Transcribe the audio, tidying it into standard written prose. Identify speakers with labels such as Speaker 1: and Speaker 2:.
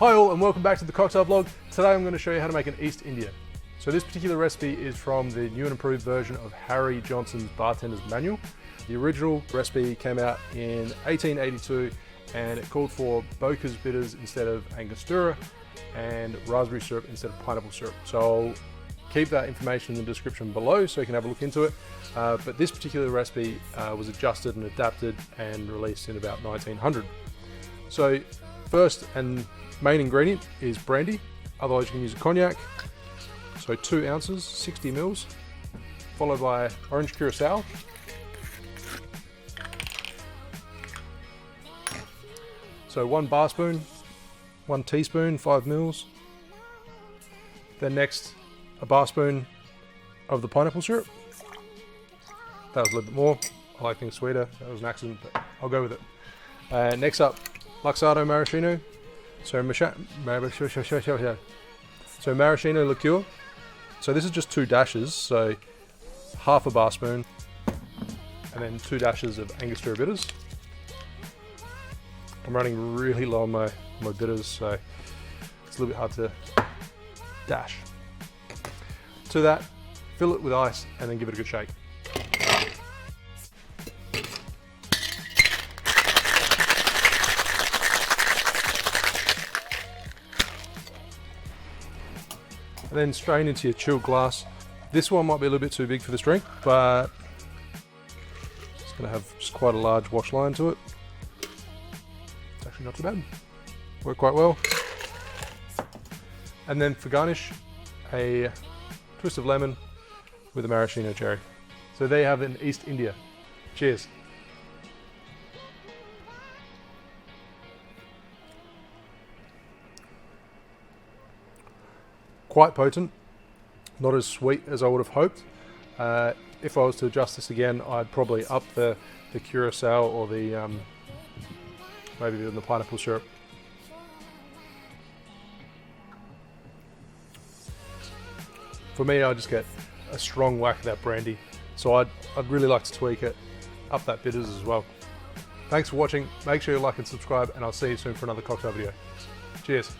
Speaker 1: Hi all and welcome back to the cocktail vlog. Today I'm going to show you how to make an East India. So this particular recipe is from the new and improved version of Harry Johnson's Bartender's Manual. The original recipe came out in 1882 and it called for Bokers bitters instead of Angostura and raspberry syrup instead of pineapple syrup. So I'll keep that information in the description below so you can have a look into it. But this particular recipe was adjusted and adapted and released in about 1900. So first and main ingredient is brandy, otherwise you can use a cognac. So 2 ounces, 60 mils, followed by Orange Curacao. So 1 bar spoon, 1 teaspoon, 5 mils. Then next, a bar spoon of the pineapple syrup. That was a little bit more. I like things sweeter. That was an accident, but I'll go with it. Next up, Luxardo maraschino. So maraschino liqueur. So this is just 2 dashes. So half a bar spoon, and then 2 dashes of Angostura bitters. I'm running really low on my bitters, so it's a little bit hard to dash. To that, fill it with ice and then give it a good shake. And then strain into your chilled glass. This one might be a little bit too big for this drink, but it's going to have just quite a large wash line to it. It's actually not too bad. Worked quite well. And then for garnish, a twist of lemon with a maraschino cherry. So there you have it in East India. Cheers. Quite potent, not as sweet as I would have hoped. If I was to adjust this again, I'd probably up the curacao or the maybe even the pineapple syrup. For me, I just get a strong whack of that brandy, so I'd really like to tweak it, up that bitters as well. Thanks for watching. Make sure you like and subscribe, and I'll see you soon for another cocktail video. Cheers.